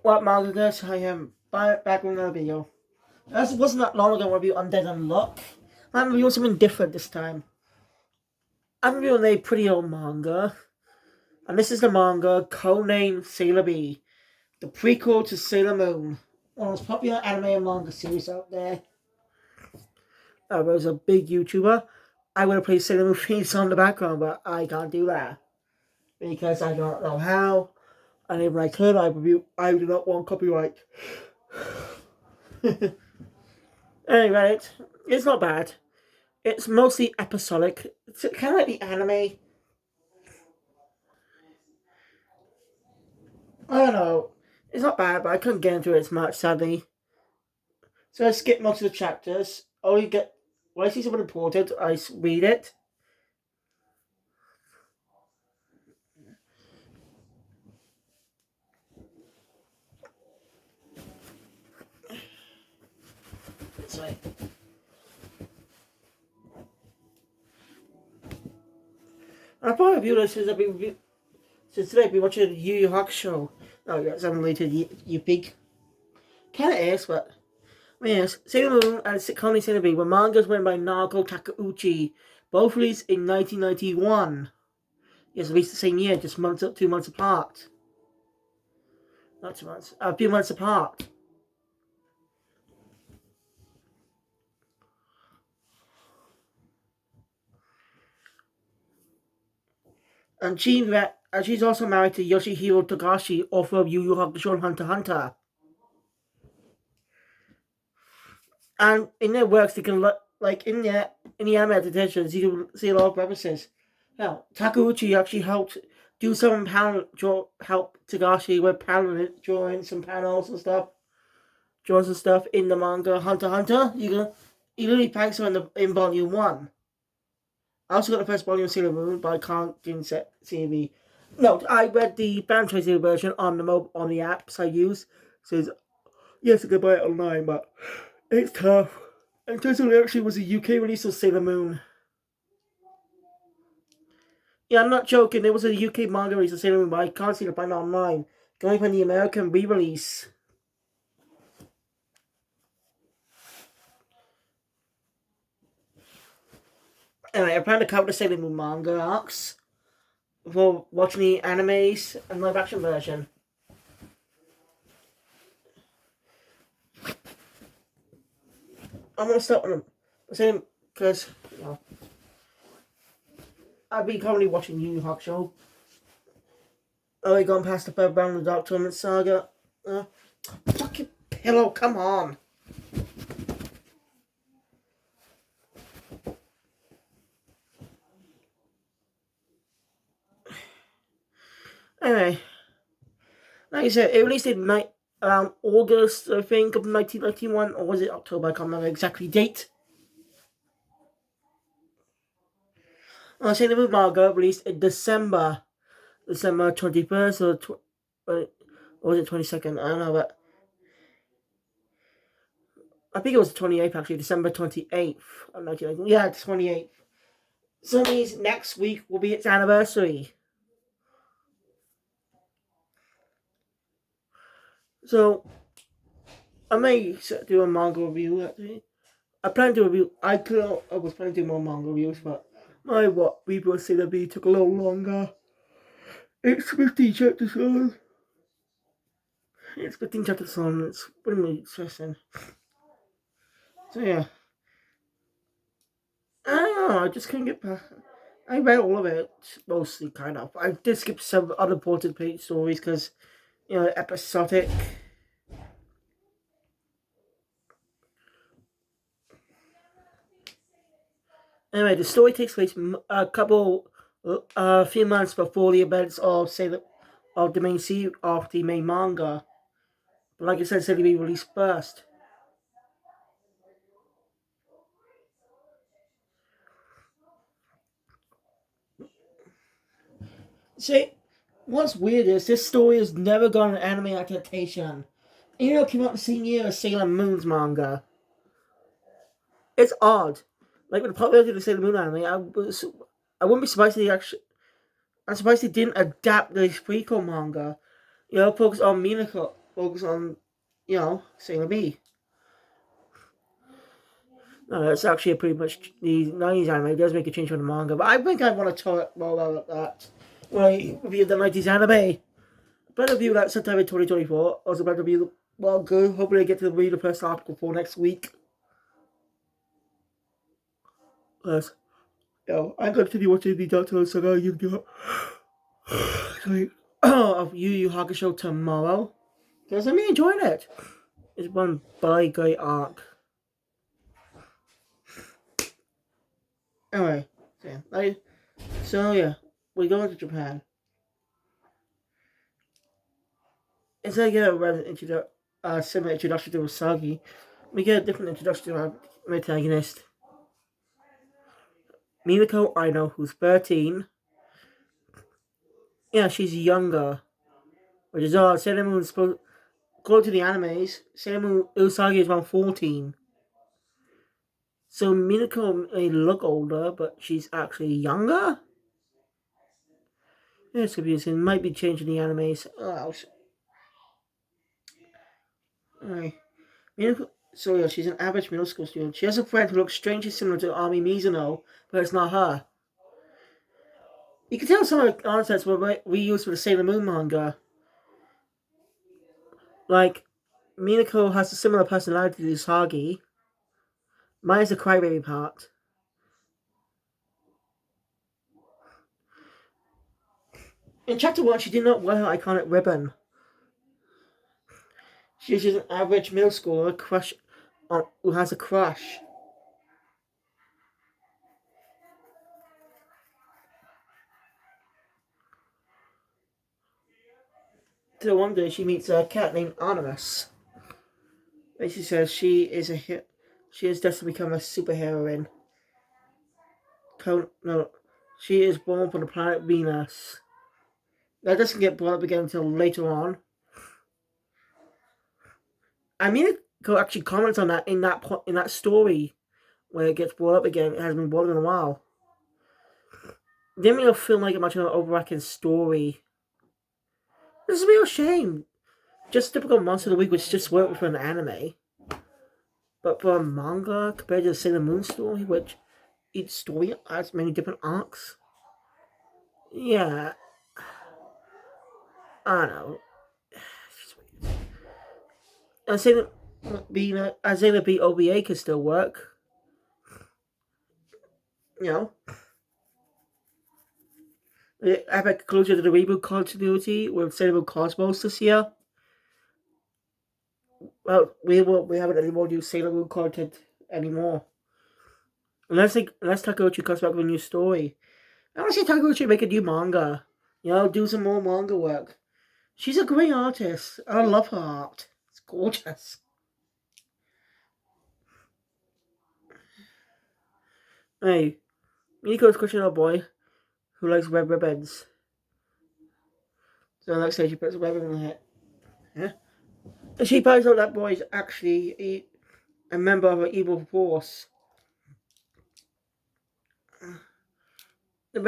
What manga guys? I am back with another video. This wasn't that long ago review Undead Unluck. I'm reviewing something different this time. I'm reviewing a pretty old manga. And this is the manga Codename Sailor B. The prequel to Sailor Moon. One of the most popular anime and manga series out there. I was a big YouTuber. I would have played Sailor Moon theme song in the background, but I can't do that. Because I don't know how. And even I could, I do not want copyright. Anyway, it's not bad. It's mostly episodic. It's kind of like the anime. I don't know. It's not bad, but I couldn't get into it as much, sadly. So I skip most of the chapters. Only get when I see something important, I read it. This way. I probably review this since today I've been watching Yu Yu Hakusho. Oh yeah, it's unrelated. You pig. Kind of is, but yes, Sailor Moon and Codename Sailor B were mangas written by Naoko Takeuchi, both released in 1991. Yes, released the same year, just 2 months apart. Not 2 months, a few months apart. And she's also married to Yoshihiro Togashi, author of Yu Yu Hakusho and Hunter x Hunter. And in their works, they can like in the anime adaptations, you can see a lot of references. Now, Takeuchi actually helped do some help Togashi with drawing some panels and stuff, drawing some stuff in the manga Hunter x Hunter. You literally thanks her in volume 1. I also got the first volume of Sailor Moon, but I can't do CV. No, I read the fan translated version on the apps I use. So yes, I could buy it online, but it's tough. And turns out it actually was a UK release of Sailor Moon. Yeah, I'm not joking. There was a UK manga release of Sailor Moon, but I can't seem to find it online. I can only find the American re-release. Anyway, I plan to cover the Sailor Moon manga arcs before watching the animes and live action version. I'm gonna start with the same because I've been currently watching Yu Yu Hakusho. Oh, gone past the third round of the Dark Tournament saga. Fucking pillow, come on. Anyway, like I said, it released in around August, I think, of 1991, or was it October? I can't remember exactly date. Sailor Moon manga released in December 21st, or was it 22nd? I don't know, but I think it was the 28th actually, December 28th of 1991. Yeah, the 28th. So that means next week will be its anniversary. So I may do a manga review actually. I was planning to do more manga reviews, but my review of Sailor B took a little longer. It's 15 chapters long. It's really stressing. So yeah. I don't know, I just couldn't get past. I read all of it, mostly, kind of. I did skip some unimportant page stories because, episodic. Anyway, the story takes place a few months before the events of the main manga. But like I said, said to be released first. See, what's weird is this story has never got an anime adaptation. Even though it came out the same year as Sailor Moon's manga. It's odd. Like with the popularity of the Sailor Moon anime, I wouldn't be surprised I'm surprised they didn't adapt this prequel manga. Focus on Minako. focus on, Sailor B. No, it's actually a pretty much the 90s anime. It does make a change from the manga, but I think I want to talk more about that when I review the 90s anime. Better review that sometime in 2024. Also, better review the manga. Hopefully, I get to read the first article for next week. Yes. I'm going to continue watching the Doctor Saga of Yu Yu Hakusho tomorrow. Because I'm enjoying it. It's one very great arc. Anyway, we're going to Japan. Instead of getting a similar introduction to Usagi, we get a different introduction to our protagonist. Minako Aino, who's 13. Yeah, she's younger. Which is odd. Sailor Moon's supposed, according to the animes, Sailor Moon Usagi is around 14. So Minako may look older, but she's actually younger? Yeah, it's confusing. It might be changing the animes. Alright. She's an average middle school student. She has a friend who looks strangely similar to Ami Mizuno, but it's not her. You can tell some of the concepts were reused for the Sailor Moon manga. Like, Minako has a similar personality to Usagi. Mine's the crybaby part. In chapter 1, she did not wear her iconic ribbon. She's just an average middle schooler who has a crush. Till one day she meets a cat named Animus. And she says she is destined to become a superheroine. She is born from the planet Venus. That doesn't get brought up again until later on. I mean, it actually comments on that in that story where it gets brought up again. It hasn't been brought up in a while. It didn't really feel like much of an overarching story. This is a real shame. Just typical monster of the week, which just worked for an anime. But for a manga, compared to the Sailor Moon story, which each story has many different arcs. Yeah. I don't know. Sailor B OVA can still work. The epic conclusion to the reboot continuity with Sailor Moon Cosmos this year. Well, we haven't any more new Sailor Moon content anymore. Unless Takeuchi comes back with a new story. I want to see Takeuchi make a new manga. Do some more manga work. She's a great artist. I love her art. It's gorgeous. Hey, Miniko's question a boy who likes red ribbons. So the next day she puts a red ribbon in her head. Yeah? And she finds out that boy is actually a member of an evil force. The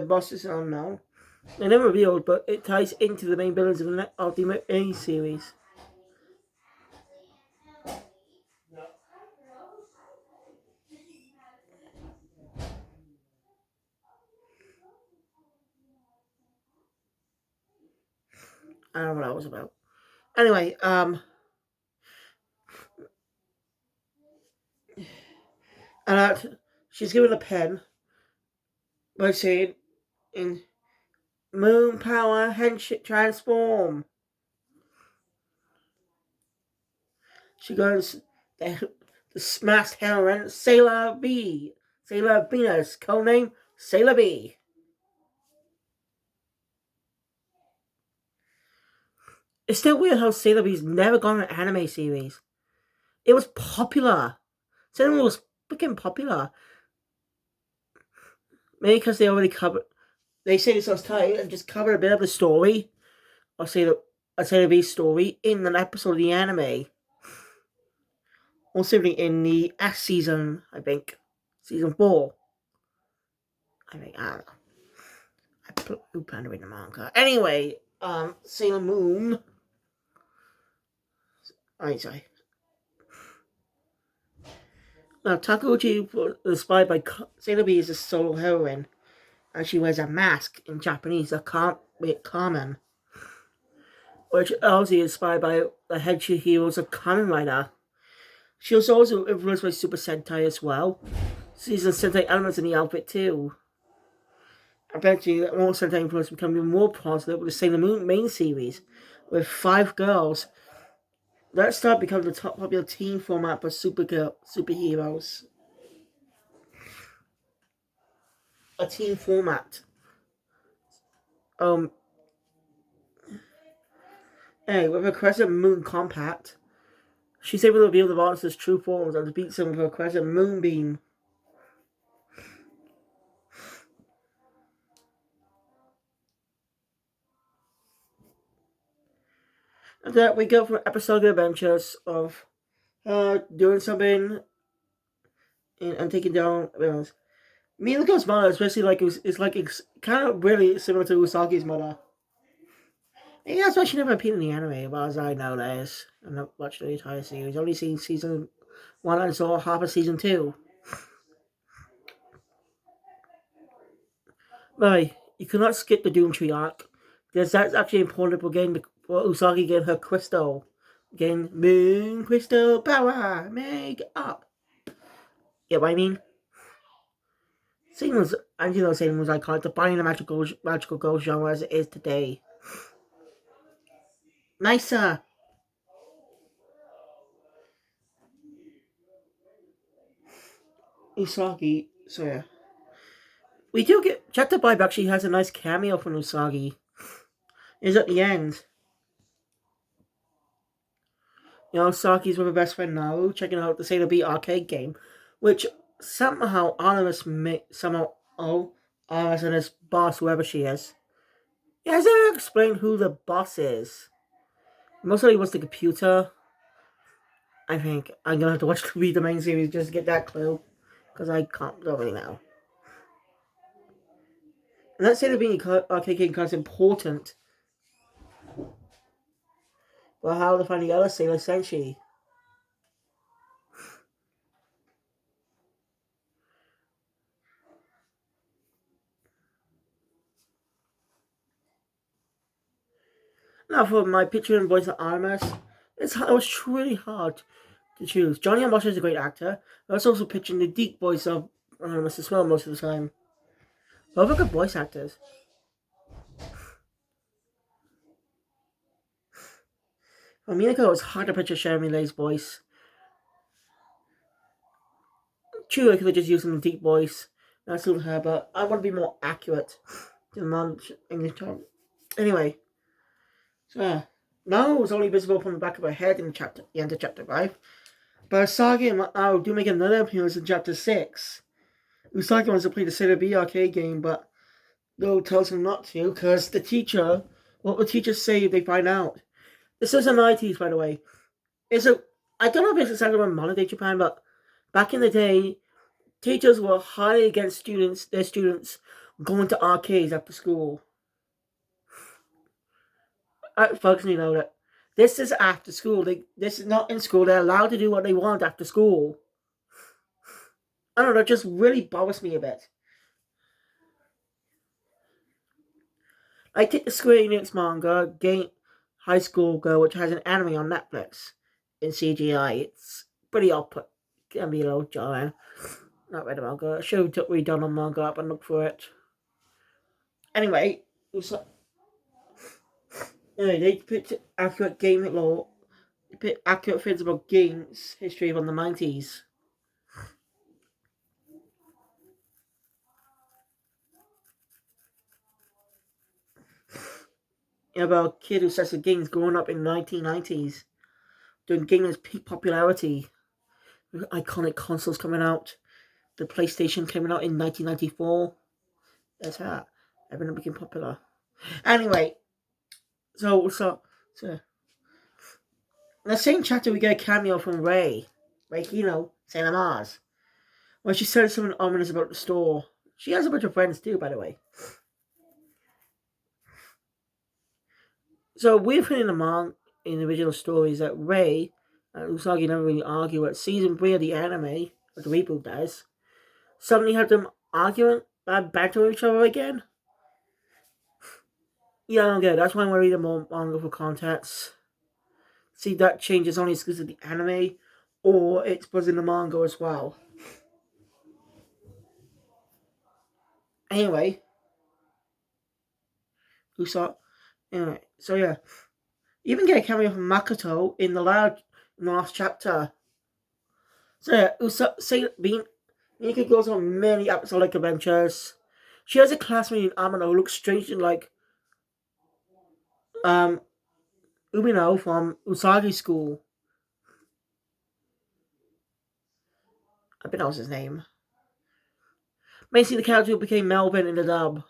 boss is unknown. They never revealed, but it ties into the main villains of the main series. I don't know what that was about. Anyway, she's given a pen by saying, in Moon Power Henship Transform. She goes, the smashed heroine, Sailor Venus, codename Sailor B. It's still weird how Sailor B's never gone an anime series. It was popular. Sailor Moon was freaking popular. Maybe because they already covered. They say this was tight and just covered a bit of the story. Or Sailor B's story in an episode of the anime. Or simply in the S season, I think. Season 4. I don't know. I plan to read the manga. Anyway, Sailor Moon. I say. Now, Takeuchi was inspired by Sailor B is a solo heroine, and she wears a mask in Japanese, a Kamen, which obviously inspired by the head heroes of Kamen Rider. She was also influenced by Super Sentai as well. Sees some Sentai elements in the outfit too. Eventually, more Sentai influence become even more positive with the Sailor Moon main series, with 5 girls. That started becoming the top popular team format for superheroes. A team format. Um, Hey, with a crescent moon compact, she's able to reveal the monster's true forms and defeat them with her crescent moonbeam. And that we go from episodic adventures of doing something and taking down villains. Milako's mother, especially like it's kind of really similar to Usagi's mother. Maybe that's why she never appeared in the anime, but as I know, that is. I'm not watching the entire series. Only seen season 1 and saw half of season 2. Right, you cannot skip the Doomtree arc because that's actually important for Usagi getting her crystal, getting Moon Crystal power. Make up. Yeah, what I mean. Satan was, and you know, Satan was iconic, defining the magical girl genre as it is today. Nicer. Usagi. So yeah, we do get Chapter 5 actually has a nice cameo from Usagi. Is at the end. You know, Saki's with her best friend Naru, checking out the Sailor B arcade game, which somehow Artemis and his boss, whoever she is. Yeah, has ever explained who the boss is? Mostly was the computer. I think I'm gonna have to read the main series just to get that clue, because I don't really know. And that Sailor B arcade game is important for how to find the other Sailor Senshi. Now for my picture and voice of Artemis, it was truly hard to choose. Johnny Amosha is a great actor. I was also pitching the deep voice of Artemis as well most of the time. Both are good voice actors. For Minako, it was hard to picture Sharon Lay's voice. True, I could have just used the deep voice. That suited her, but I want to be more accurate to the non-English term. Anyway, so yeah. Now it was only visible from the back of her head in the end of chapter 5. But Usagi and Mao do make another appearance in chapter 6. Usagi wants to play the Sailor B arcade game, but Go tells him not to because what will the teacher say if they find out? This is the 90s, by the way. I don't know if it's exactly in modern day Japan, but back in the day, teachers were highly against their students going to arcades after school. Folks, you know that this is after school. This is not in school. They're allowed to do what they want after school. I don't know. That just really bothers me a bit. I take the Square Enix manga, Game High School Girl, which has an anime on Netflix in CGI. It's pretty output. Can be a little jarring. Not read the manga. I should have redone on manga up and look for it. Anyway, they put accurate game law, put accurate things about games history from the 90s. About a kid who starts the games growing up in the 1990s, doing gaming's peak popularity, with iconic consoles coming out. The PlayStation came out in 1994. That's that. Everything became popular. Anyway, so in the same chapter we get a cameo from Ray Kino, Santa Mars, where she says something ominous about the store. She has a bunch of friends too, by the way. So we've heard in the original stories that Ray Usagi never really argue it. Season 3 of the anime, or the reboot does, suddenly have them arguing, battling each other again. Yeah, I don't get it. That's why I'm reading more manga for context. See, that change is only exclusive to the anime, or it's buzzing the manga as well. Anyway, who saw? Anyway, so yeah, you even get a cameo from Makoto in the last chapter. So yeah, say being Mika goes on many episodic adventures. She has a classmate in Amano who looks strangely like um Umino from Usagi School. I think that was his name. Basically, the character who became Melvin in the dub.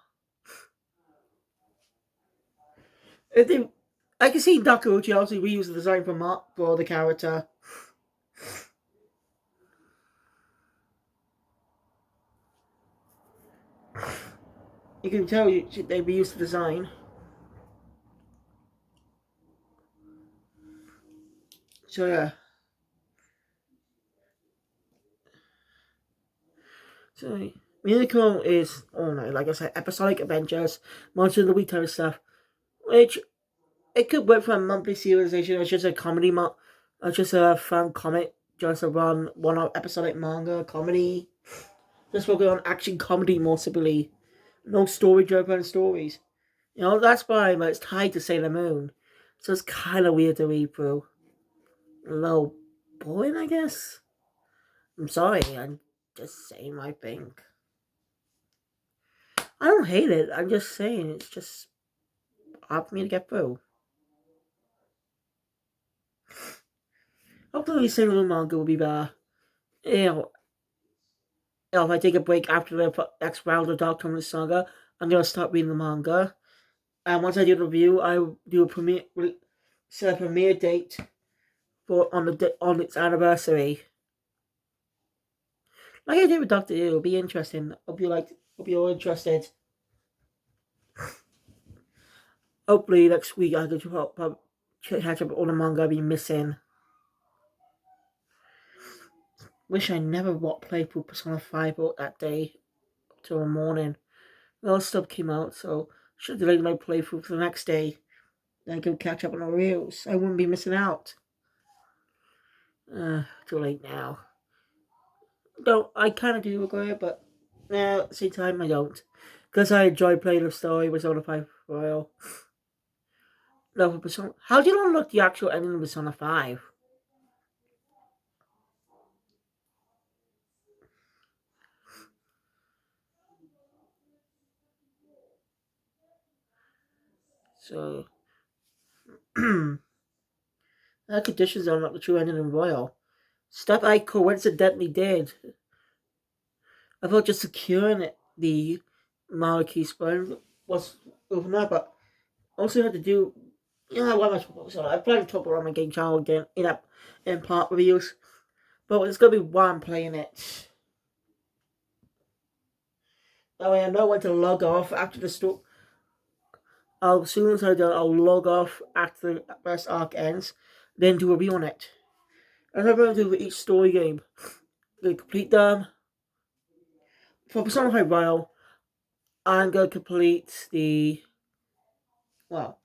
If they, I can see Dakuuchi also reused the design for the character. You can tell they reused the design. So yeah. So Minako is, oh no, like I said, episodic adventures, monster of the week type of stuff, which it could work for a monthly serialization. It's just a comedy, it's just a fun comic, just a one episodic manga comedy. Just focus on action comedy more simply, no story driven stories. You know that's why, but it's tied to Sailor Moon, so it's kind of weird to read through. A little boring, I guess. I'm sorry, I'm just saying my thing. I don't hate it. I'm just saying it's just hard for me to get through. Hopefully, Sailor Moon manga will be better. You know, if I take a break after the next round of Dark Tournament Saga, I'm gonna start reading the manga. And once I do the review, I will do a set a premiere date for on its anniversary. Like I did with Doctor Who, it'll be interesting. Hope you're interested. Hopefully next week I can catch up with all the manga I've been missing. Wish I never played through Persona 5 that day till the morning. Well, stuff came out, so should have delayed my playthrough for the next day. Then I could catch up on the reels. I wouldn't be missing out. Too late now. Though I kind of do regret it, but at the same time I don't. Because I enjoy playing the story with Persona 5 Royal. No, for Persona. How do you unlock the actual ending of Persona 5? So, that conditions to unlock the true ending in Royal. Stuff I coincidentally did. I thought just securing the Marquee Spine was overnight, but also had to do. You know, what am I talking about? So I plan to talk about my game channel again in part reviews, but it's gonna be while I'm playing it. That way I know when to log off after the story. As soon as I do, I'll log off after the first arc ends, then do a review on it. And I'm going to do with each story game. I'm going to complete them. For Persona 5 Royal, I'm going to complete the. Well,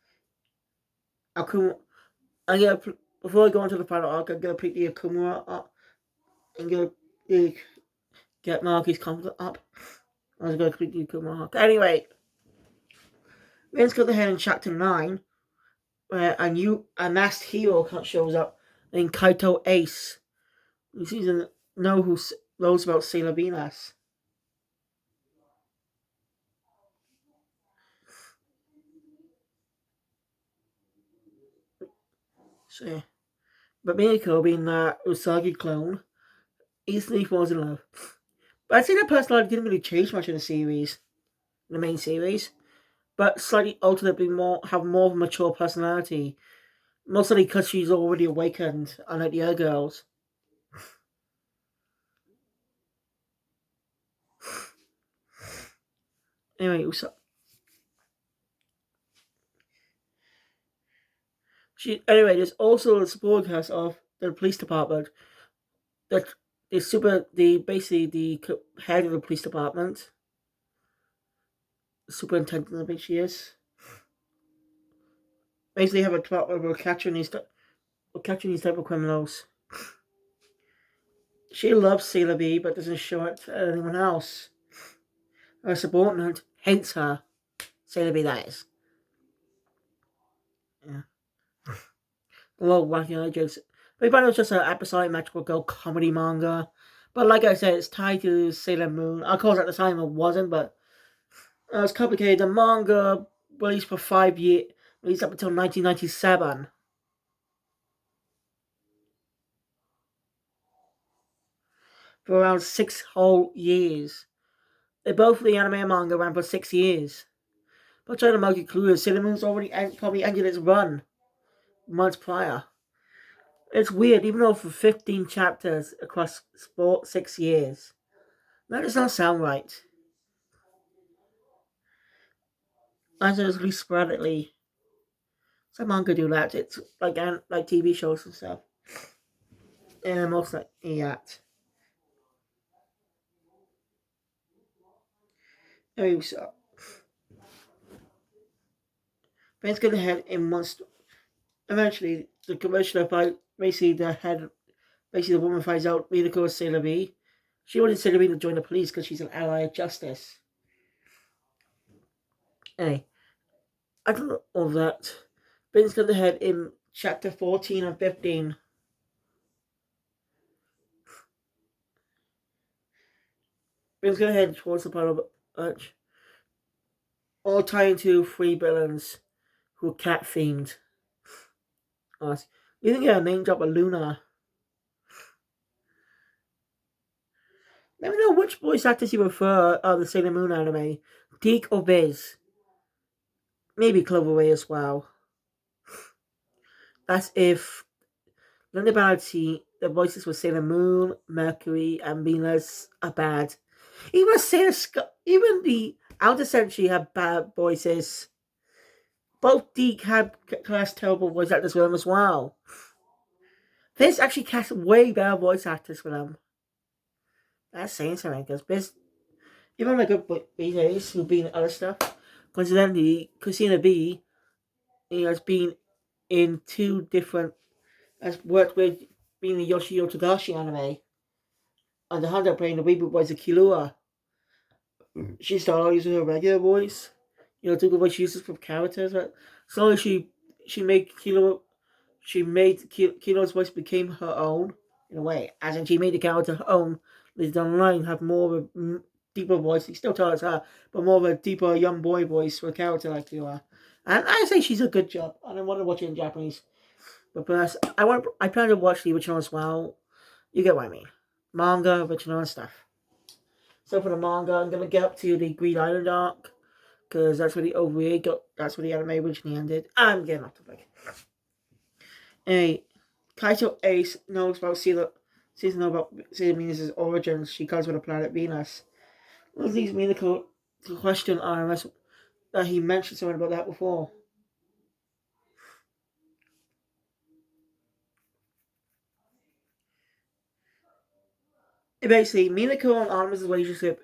Akuma. Before I go into the final arc, I'm going to complete the Akuma arc. I'm going to get Marky's confidence up. I'm going to complete the Akuma arc. Anyway, let's go ahead in chapter 9, where a masked hero shows up named Kaito Ace. He seems to know who knows about Sailor Venus. So, yeah. But Miyako, being the Usagi clone, instantly falls in love. But I'd say that personality didn't really change much in the series, the main series, but slightly altered it, have more of a mature personality. Mostly because she's already awakened, unlike the other girls. Anyway, there's also a support cast of the police department. The the basically the head of the police department, superintendent, I think she is. Basically, have a department where catching these type of criminals. She loves Sailor B, but doesn't show it to anyone else. Her subordinate hates her. Sailor B, that is. Yeah. The little wacky legends. We found it was just an episodic magical girl comedy manga. But like I said, it's tied to Sailor Moon. Of course, at the time it wasn't, but it was complicated. The manga released for 5 years, released up until 1997. For around 6 whole years. Both the anime and manga ran for 6 years. But trying to make it clear, Sailor Moon's already probably ended its run months prior. It's weird, even though for 15 chapters across 6 years. That does not sound right. As it is released sporadically. Some manga do that. It's like TV shows and stuff. And most like that. Anyway, so Ben's gonna head in months. Eventually, the commissioner fight basically the woman finds out Minako is Sailor V. She wanted Sailor V to join the police because she's an ally of justice. Anyway, after all that, Ben's gonna head in chapter 14 and 15. Ben's gonna head towards the part of Arch. All tying to three villains who are cat themed. You think get a name drop of Luna? Let me know which voice actors you prefer of the Sailor Moon anime. Deke or Biz? Maybe Cloverway as well. As if none about the voices for Sailor Moon, Mercury, and Venus are bad. Even the Outer Century have bad voices. Both Deke had cast terrible voice actors for them as well. This actually cast way better voice actors for them. That's saying something because Biz, even like good BJs who've been in other stuff, coincidentally, Christina B has been in two different, has worked with being the Yoshio Togashi anime, and the Hunter playing the reboot voice of Killua. She started using her regular voice, to the voice she uses for characters. But slowly she made Killua, she made Killua's voice became her own in a way, as in she made the character her own. Liz Online have more of a deeper voice. He still tells her, but more of a deeper young boy voice for a character like Killua. And I say she's a good job. I don't want to watch it in Japanese. But plus, I plan to watch the original as well. You get what I mean. Manga, original and stuff. So for the manga, I'm going to get up to the Green Island arc. Because that's where the OVA got, that's where the anime originally ended. I'm getting off the topic. Anyway, Kaito Ace knows about Sailor Venus' origins. She comes from the planet Venus. What leads me to question RMS that he mentioned something about that before. Basically, Minako and Artemis' relationship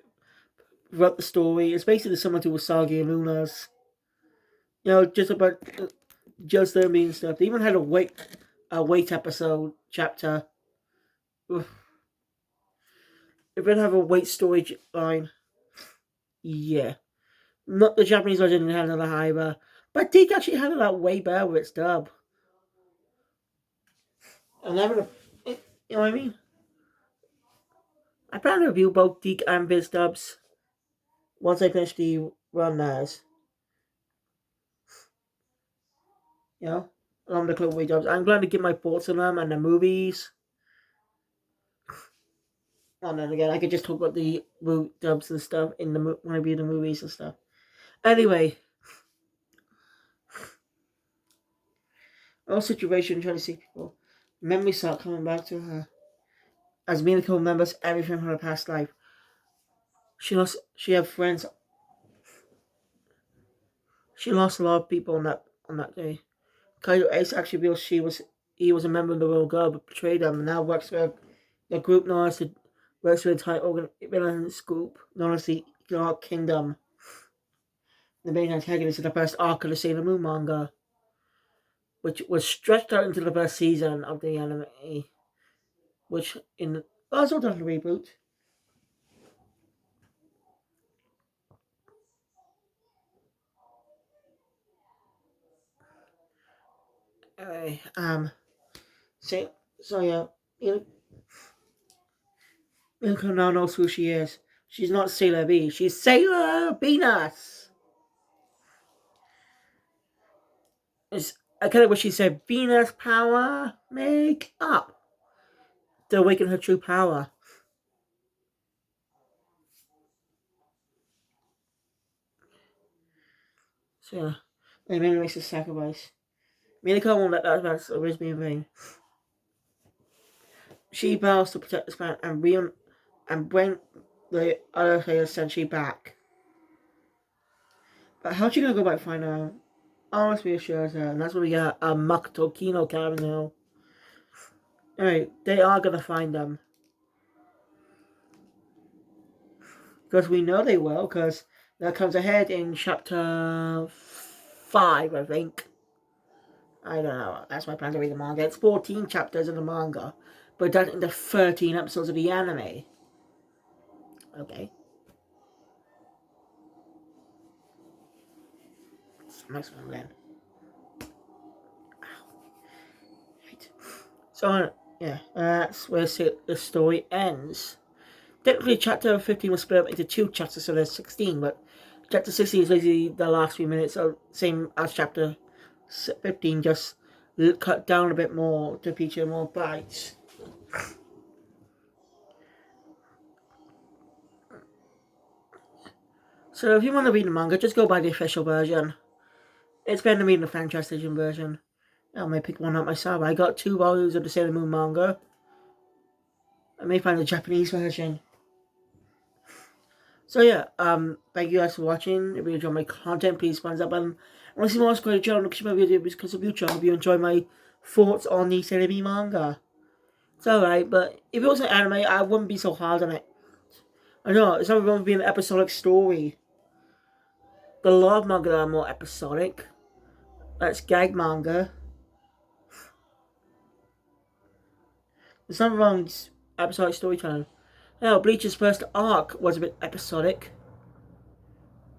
throughout the story is basically similar to Usagi and Luna's. Just about just them being stuff. They even had a wait episode chapter. If it have a wait storage line, yeah. Not the Japanese version didn't handle that either. But Deke actually handled that way better with its dub. And having you know what I mean? I plan to review both Deke and Biz dubs once I finish the run as. You know? Along the Cloverway dubs. I'm glad to give my thoughts on them and the movies. And then again, I could just talk about the dubs and stuff in the when I review the movies and stuff. Anyway, all situation trying to see people. Memories start coming back to her as Minako remembers everything from her past life. She had friends. She lost a lot of people on that day. Kaido Ace actually revealed he was a member of the Royal Guard but betrayed them and now works for the group known as works for the entire villains group known as the Dark Kingdom. The main antagonist of the first arc of the Sailor Moon manga, which was stretched out into the first season of the anime, which in also done a reboot. Anyway, so yeah, Milko now knows who she is. She's not Sailor V, she's Sailor Venus. I kind of wish she said Venus power make up to awaken her true power. So yeah, and Mary makes a sacrifice. Minako won't let that man's be in vain. She vows to protect this man and bring the other Sailor Senshi back. But how's she gonna go back find her? Almost reassures her, and that's when we got a Makoto Kino coming now. Alright, they are gonna find them. Because we know they will, because that comes ahead in chapter 5, I think. I don't know, that's my plan to read the manga. It's 14 chapters in the manga, but done into 13 episodes of the anime. Okay. Next one then. Right. So, yeah, that's where the story ends. Technically, chapter 15 was split up into 2 chapters, so there's 16, but chapter 16 is basically the last few minutes, so same as chapter 15, just cut down a bit more to feature more bites. So if you want to read the manga, just go by the official version. It's better than reading the fan translation version. I may pick one up myself. I got 2 volumes of the Sailor Moon manga. I may find the Japanese version. So yeah, thank you guys for watching. If you enjoy my content, please thumbs up button. I want to see more great channel, look at my videos because of YouTube. I hope you enjoy my thoughts on the Sailor Moon manga. It's alright, but if it was an anime, I wouldn't be so hard on it. I know, it's not going to be an episodic story. The lot of manga are more episodic. That's gag manga. There's nothing wrong with episodic storytelling. Now, Bleach's first arc was a bit episodic.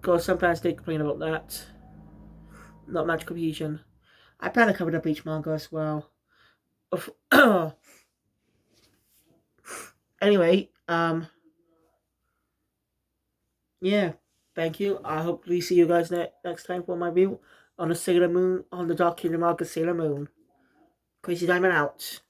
Because some fans did complain about that. Not much confusion. I plan to cover the Bleach manga as well. Anyway, yeah, thank you. I hope we see you guys next time for my review on the Sailor Moon, on the Dark Kingdom arc of Sailor Moon. Crazy Diamond out.